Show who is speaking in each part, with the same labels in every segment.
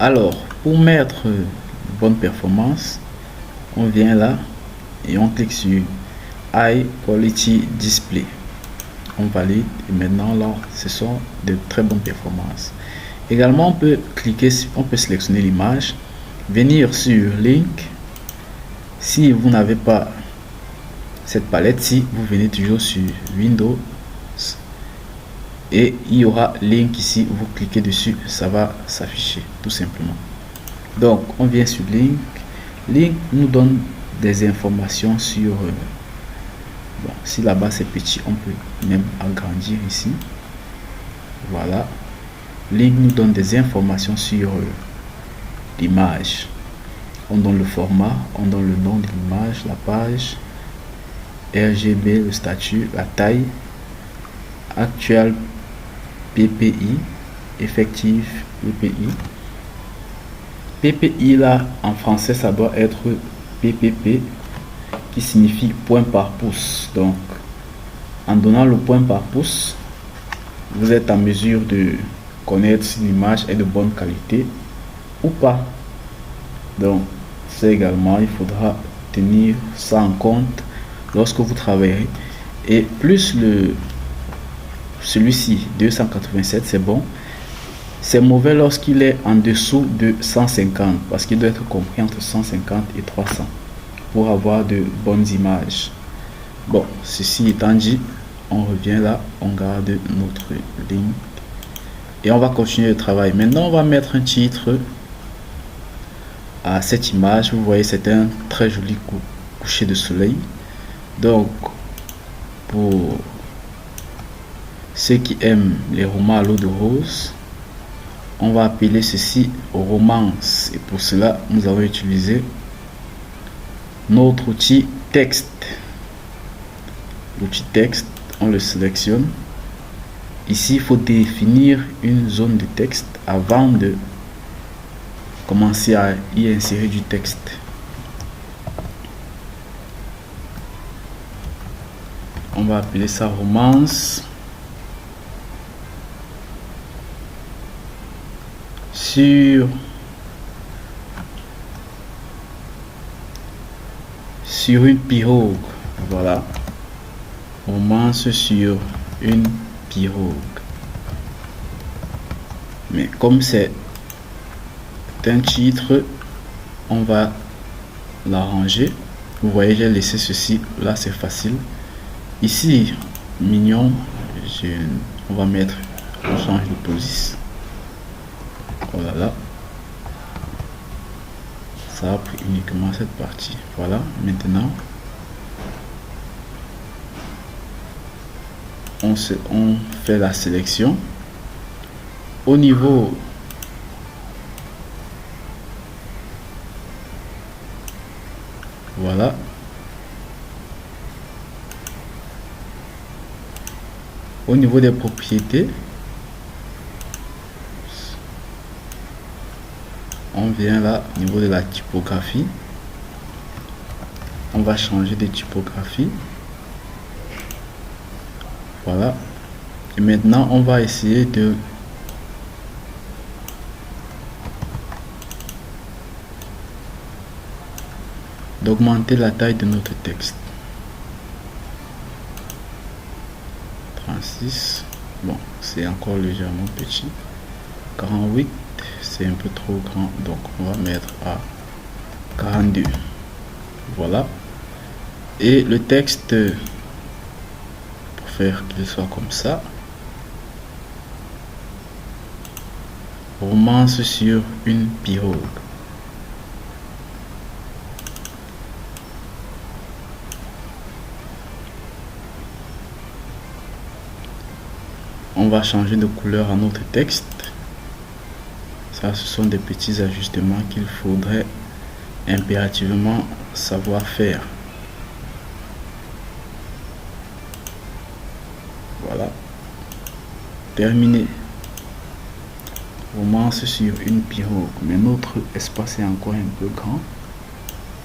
Speaker 1: Alors, pour mettre bonne performance, on vient là et on clique sur High Quality Display. On valide et maintenant là, ce sont de très bonnes performances. Également, on peut cliquer, on peut sélectionner l'image, venir sur Link. Si vous n'avez pas cette palette-ci, vous venez toujours sur Windows et il y aura Link ici. Vous cliquez dessus, ça va s'afficher tout simplement. Donc, on vient sur Link. Link nous donne des informations sur bon, si là-bas c'est petit, on peut même agrandir ici. Voilà. Link nous donne des informations sur l'image. On donne le format, on donne le nom de l'image, la page, RGB, le statut, la taille, actuel PPI, effectif PPI. PPI là en français ça doit être PPP qui signifie point par pouce. Donc en donnant le point par pouce, vous êtes en mesure de connaître si l'image est de bonne qualité ou pas. Donc c'est également, il faudra tenir ça en compte lorsque vous travaillerez. Et plus celui-ci 287, c'est bon. C'est mauvais lorsqu'il est en dessous de 150 parce qu'il doit être compris entre 150 et 300 pour avoir de bonnes images. Bon, ceci étant dit, on revient là, on garde notre ligne et on va continuer le travail. Maintenant, on va mettre un titre à cette image. Vous voyez, c'est un très joli coucher de soleil. Donc, pour ceux qui aiment les romans à l'eau de rose, on va appeler ceci romance. Et pour cela, nous allons utiliser notre outil texte. L'outil texte, on le sélectionne. Ici, il faut définir une zone de texte avant de commencer à y insérer du texte. On va appeler ça romance. Sur une pirogue. Voilà. Romance sur une pirogue. Mais comme c'est un titre, on va l'arranger. Vous voyez, j'ai laissé ceci là, c'est facile. Ici, mignon, on va mettre, on change de position. Voilà, ça a pris uniquement cette partie. Voilà, maintenant on fait la sélection au niveau voilà, au niveau des propriétés. On vient là au niveau de la typographie, on va changer de typographie. Voilà, et maintenant on va essayer d'augmenter la taille de notre texte. 36, bon, c'est encore légèrement petit. 48, c'est un peu trop grand, donc on va mettre à 42. Voilà, et le texte, pour faire qu'il soit comme ça, romance sur une pirogue. On va changer de couleur à notre texte. Ça, ce sont des petits ajustements qu'il faudrait impérativement savoir faire. Voilà, terminé. Romance sur une pirogue, mais notre espace est encore un peu grand.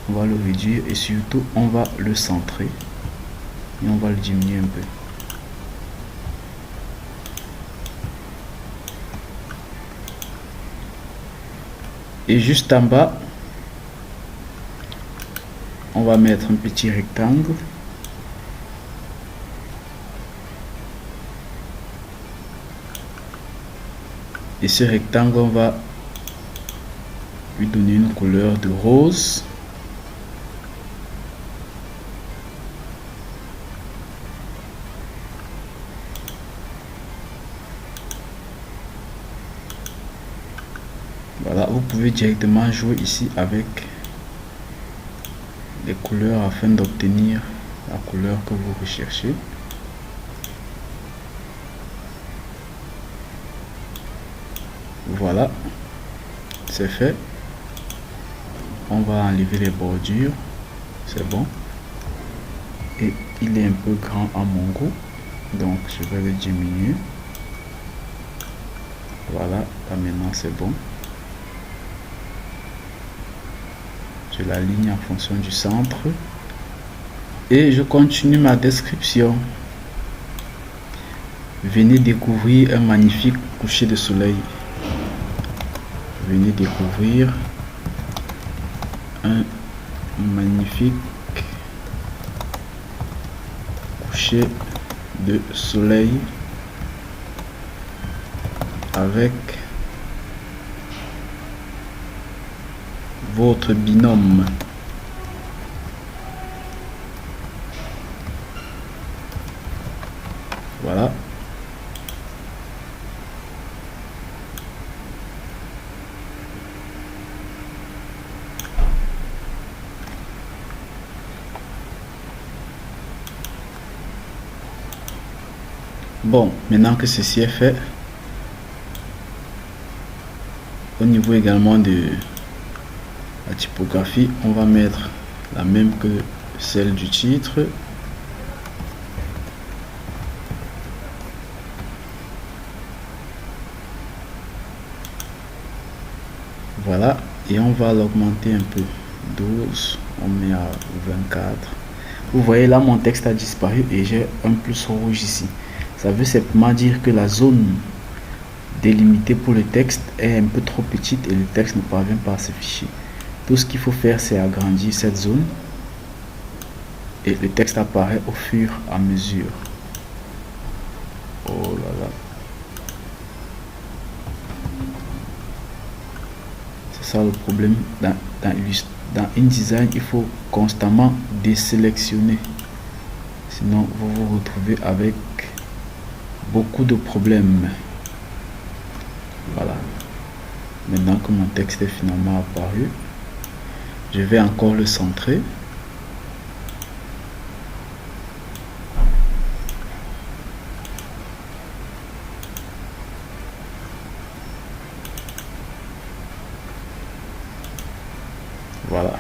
Speaker 1: On va le réduire et surtout on va le centrer et on va le diminuer un peu. Et juste en bas, on va mettre un petit rectangle. Et ce rectangle, on va lui donner une couleur de rose. Voilà, vous pouvez directement jouer ici avec les couleurs afin d'obtenir la couleur que vous recherchez. Voilà, c'est fait. On va enlever les bordures, c'est bon. Et il est un peu grand à mon goût, donc je vais le diminuer. Voilà, là maintenant c'est bon. Je l'aligne en fonction du centre. Et je continue ma description. Venez découvrir un magnifique coucher de soleil. Venez découvrir un magnifique coucher de soleil avec votre binôme. Voilà. Bon, maintenant que ceci est fait, au niveau également de la typographie, on va mettre la même que celle du titre. Voilà, et on va l'augmenter un peu. 12, on met à 24. Vous voyez là, mon texte a disparu et j'ai un plus rouge ici. Ça veut simplement dire que la zone délimitée pour le texte est un peu trop petite et le texte ne parvient pas à s'afficher. Tout ce qu'il faut faire, c'est agrandir cette zone et le texte apparaît au fur et à mesure. Oh là là. C'est ça le problème dans InDesign, il faut constamment désélectionner. Sinon, vous vous retrouvez avec beaucoup de problèmes. Voilà. Maintenant que mon texte est finalement apparu, je vais encore le centrer. Voilà.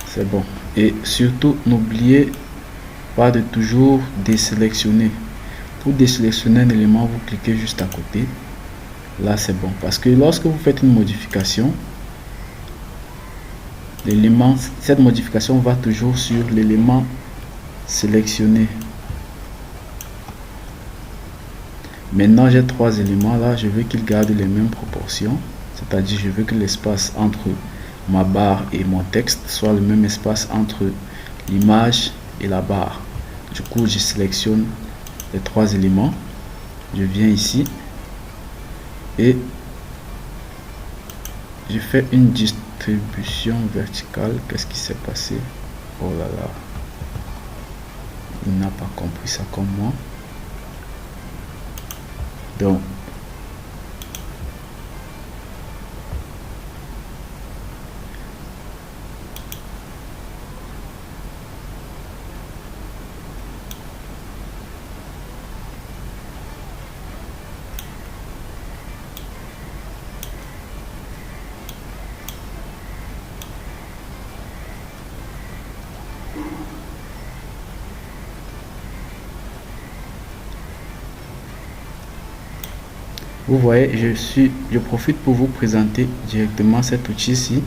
Speaker 1: C'est bon. Et surtout, n'oubliez pas de toujours désélectionner. Pour désélectionner un élément, vous cliquez juste à côté. Là, c'est bon. Parce que lorsque vous faites une modification, l'élément, cette modification va toujours sur l'élément sélectionné. Maintenant, j'ai trois éléments là. Je veux qu'ils gardent les mêmes proportions. C'est-à-dire, je veux que l'espace entre ma barre et mon texte soit le même espace entre l'image et la barre. Du coup, je sélectionne les trois éléments. Je viens ici et je fais une distribution verticale. Qu'est-ce qui s'est passé? Oh là là, il n'a pas compris ça comme moi. Donc vous voyez, je profite pour vous présenter directement cet outil-ci.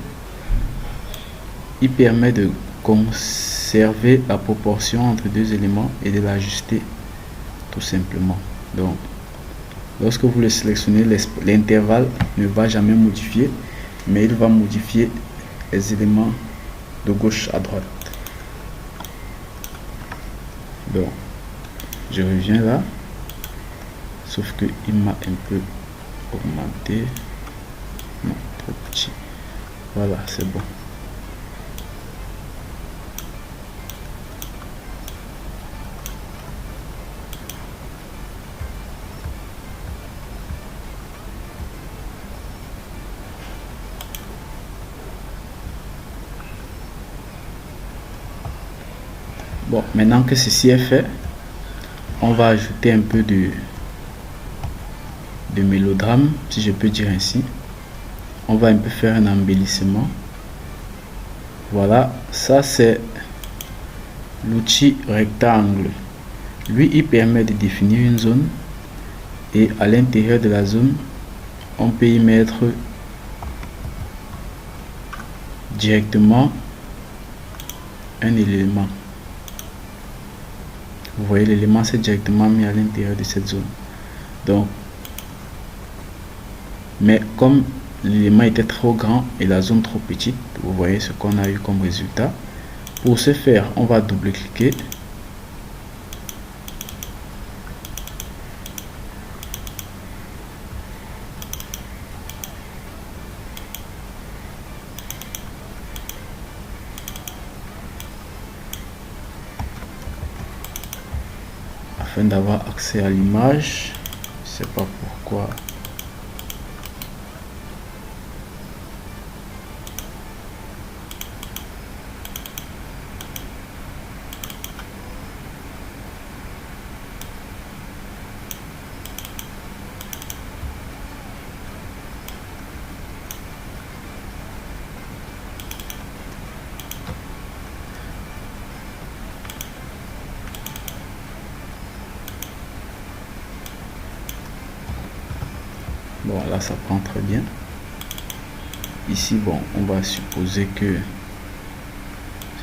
Speaker 1: Il permet de conserver la proportion entre deux éléments et de l'ajuster tout simplement. Donc, lorsque vous le sélectionnez, l'intervalle ne va jamais modifier mais il va modifier les éléments de gauche à droite. Donc je reviens là, sauf que il m'a un peu augmenté, non, trop petit. Voilà, c'est bon. Bon, maintenant que ceci est fait, on va ajouter un peu de mélodrame, si je peux dire ainsi. On va un peu faire un embellissement. Voilà, ça c'est l'outil rectangle. Lui, il permet de définir une zone et à l'intérieur de la zone, on peut y mettre directement un élément. Vous voyez, l'élément c'est directement mis à l'intérieur de cette zone. Donc, mais comme l'élément était trop grand et la zone trop petite, vous voyez ce qu'on a eu comme résultat. Pour ce faire, on va double-cliquer. Afin d'avoir accès à l'image, je sais pas pourquoi. Bon, là ça prend très bien. Ici, bon, on va supposer que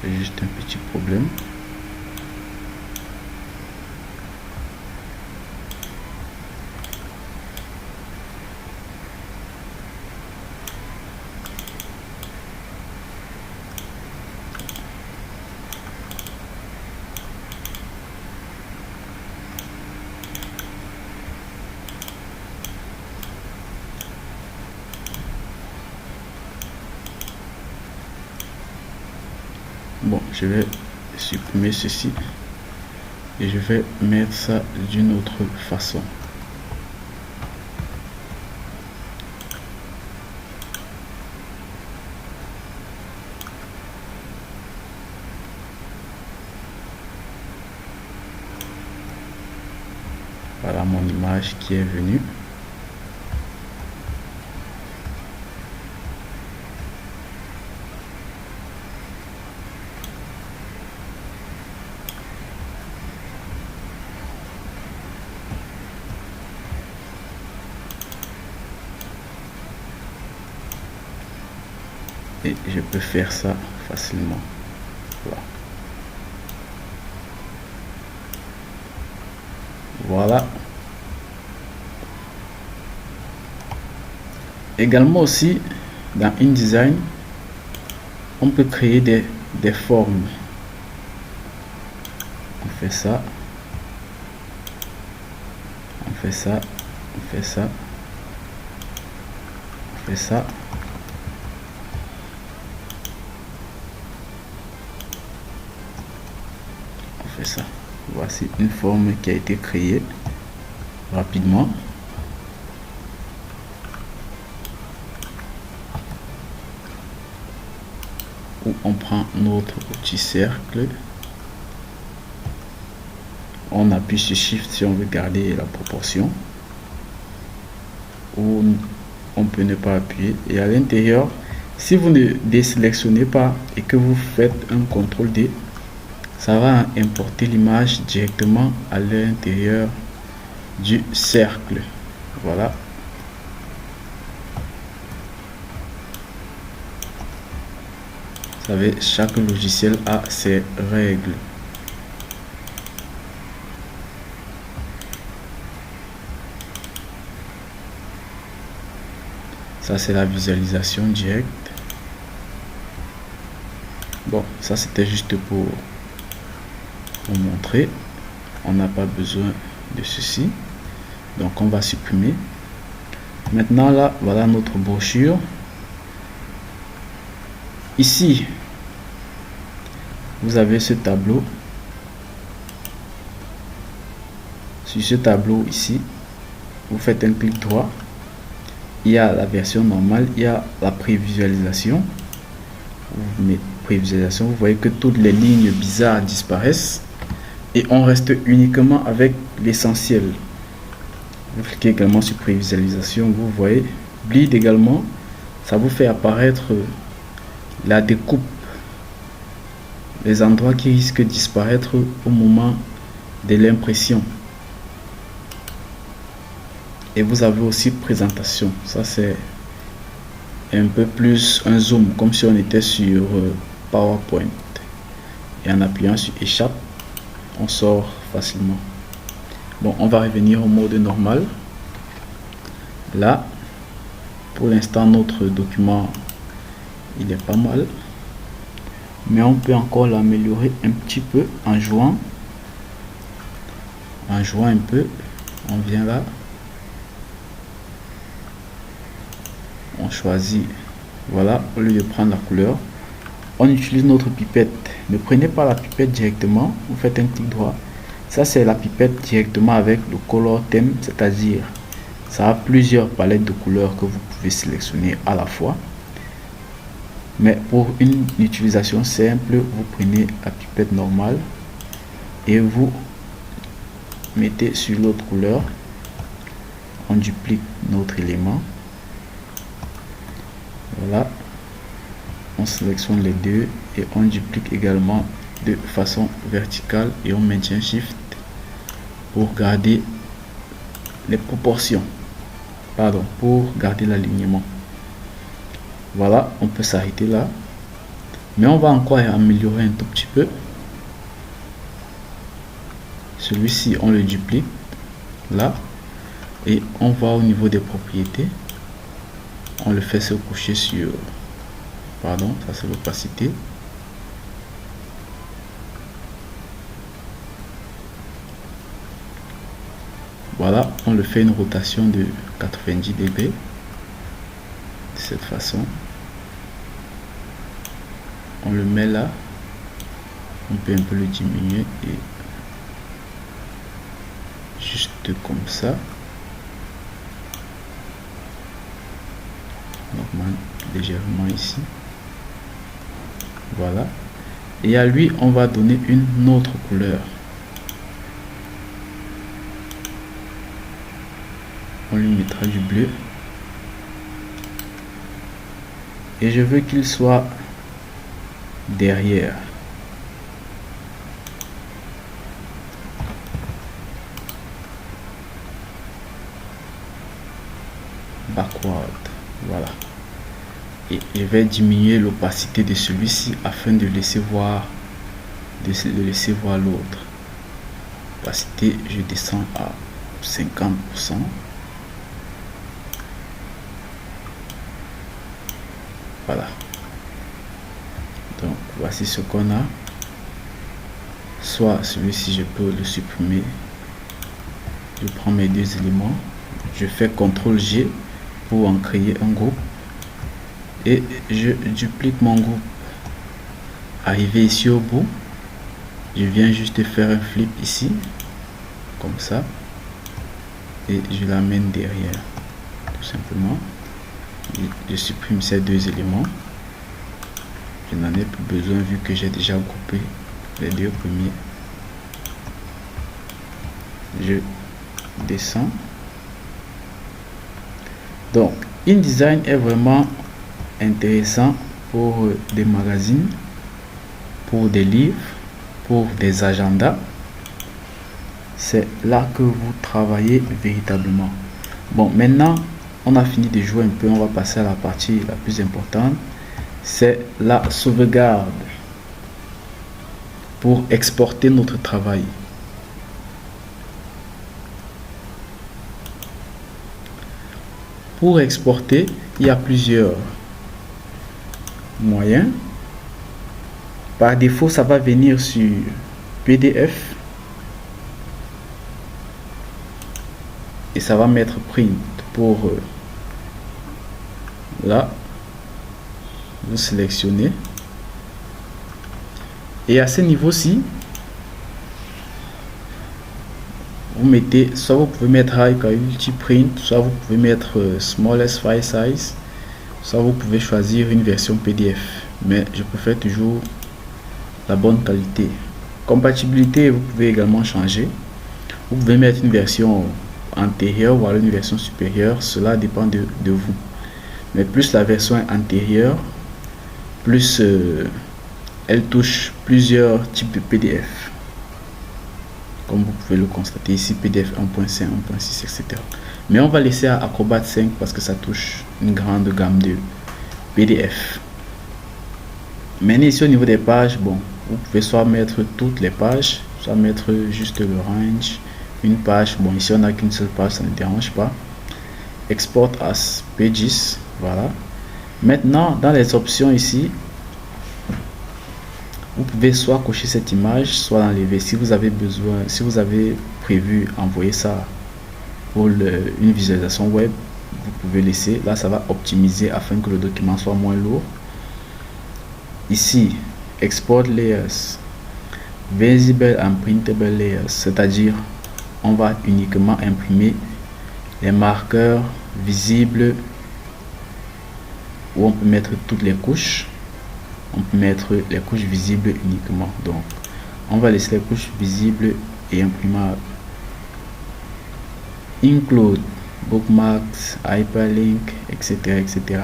Speaker 1: c'est juste un petit problème. Bon, je vais supprimer ceci et je vais mettre ça d'une autre façon. Voilà mon image qui est venue. Et je peux faire ça facilement. Voilà. Voilà. Également aussi, dans InDesign, on peut créer des formes. On fait ça. On fait ça. On fait ça. On fait ça. On fait ça. Voici une forme qui a été créée rapidement. Où on prend notre petit cercle. On appuie sur Shift si on veut garder la proportion. Ou on peut ne pas appuyer. Et à l'intérieur, si vous ne désélectionnez pas et que vous faites un CTRL D, ça va importer l'image directement à l'intérieur du cercle. Voilà. Vous savez, chaque logiciel a ses règles. Ça c'est la visualisation directe. Bon, ça c'était juste pour montrer. On n'a pas besoin de ceci, donc on va supprimer. Maintenant là, voilà notre brochure. Ici vous avez ce tableau. Sur ce tableau ici, vous faites un clic droit. Il y a la version normale, il y a la prévisualisation. Vous mettez prévisualisation, vous voyez que toutes les lignes bizarres disparaissent et on reste uniquement avec l'essentiel. Vous cliquez également sur prévisualisation, vous voyez bleed également, ça vous fait apparaître la découpe, les endroits qui risquent de disparaître au moment de l'impression. Et vous avez aussi présentation, ça c'est un peu plus un zoom, comme si on était sur PowerPoint. Et en appuyant sur échappe, on sort facilement. Bon, on va revenir au mode normal. Là, pour l'instant, notre document, il est pas mal. Mais on peut encore l'améliorer un petit peu en jouant. En jouant un peu, on vient là. On choisit, voilà, au lieu de prendre la couleur, on utilise notre pipette. Ne prenez pas la pipette directement, vous faites un clic droit. Ça c'est la pipette directement avec le color theme, c'est-à-dire ça a plusieurs palettes de couleurs que vous pouvez sélectionner à la fois. Mais pour une utilisation simple, vous prenez la pipette normale et vous mettez sur l'autre couleur. On duplique notre élément. Voilà, on sélectionne les deux et on duplique également de façon verticale et on maintient Shift pour garder les proportions, pour garder l'alignement. Voilà, on peut s'arrêter là, mais on va encore améliorer un tout petit peu. Celui-ci on le duplique là et on va au niveau des propriétés. On le fait se coucher sur, ça c'est l'opacité. Voilà, on le fait une rotation de 90 degrés de cette façon. On le met là, on peut un peu le diminuer et juste comme ça. Légèrement ici, voilà, et à lui on va donner une autre couleur. On lui mettra du bleu et je veux qu'il soit derrière. Backward, voilà. Et je vais diminuer l'opacité de celui-ci afin de laisser voir l'autre. Opacité, je descends à 50%. Voilà. Donc voici ce qu'on a. Soit celui-ci je peux le supprimer. Je prends mes deux éléments. Je fais CTRL G pour en créer un groupe. Et je duplique mon groupe. Arrivé ici au bout, je viens juste faire un flip ici, comme ça, et je l'amène derrière, tout simplement. Je supprime ces deux éléments. Je n'en ai plus besoin vu que j'ai déjà groupé les deux premiers. Je descends. Donc, InDesign est vraiment intéressant pour des magazines, pour des livres, pour des agendas. C'est là que vous travaillez véritablement. Bon, maintenant on a fini de jouer un peu, on va passer à la partie la plus importante, c'est la sauvegarde pour exporter notre travail. Pour exporter, il y a plusieurs moyens. Par défaut, ça va venir sur PDF et ça va mettre print pour là. Vous sélectionnez et à ce niveau-ci, vous mettez, soit vous pouvez mettre High Quality Print, soit vous pouvez mettre Smallest File Size, soit vous pouvez choisir une version PDF, mais je préfère toujours la bonne qualité. Compatibilité, vous pouvez également changer. Vous pouvez mettre une version antérieure ou une version supérieure, cela dépend de vous. Mais plus la version est antérieure, plus elle touche plusieurs types de PDF. Comme vous pouvez le constater ici, PDF 1.5, 1.6, etc. Mais on va laisser à Acrobat 5 parce que ça touche une grande gamme de PDF. Maintenant ici au niveau des pages, bon, vous pouvez soit mettre toutes les pages, soit mettre juste le range, une page. Bon, ici on n'a qu'une seule page, ça ne dérange pas. Export as pages, voilà. Maintenant dans les options ici, vous pouvez soit cocher cette image, soit l'enlever si vous avez besoin, si vous avez prévu envoyer ça pour une visualisation web, vous pouvez laisser. Là ça va optimiser afin que le document soit moins lourd. Ici, export layers, visible and printable layers, c'est-à-dire on va uniquement imprimer les marqueurs visibles où on peut mettre toutes les couches. On peut mettre les couches visibles uniquement. Donc on va laisser les couches visibles et imprimables. Include bookmarks, hyperlink, etc., etc.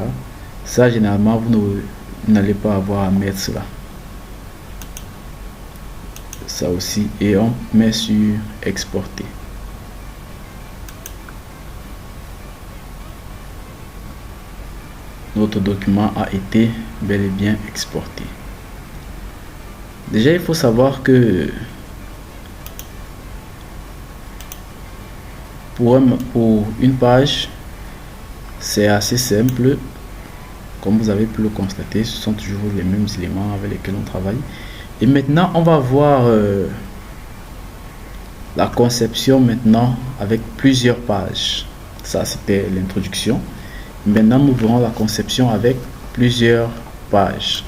Speaker 1: Ça généralement vous n'allez pas avoir à mettre cela. Ça aussi, et on met sur exporter. Notre document a été bel et bien exporté. Déjà, il faut savoir que pour une page, c'est assez simple. Comme vous avez pu le constater, ce sont toujours les mêmes éléments avec lesquels on travaille. Et maintenant, on va voir la conception maintenant avec plusieurs pages. Ça, c'était l'introduction. Maintenant, nous verrons la conception avec plusieurs pages.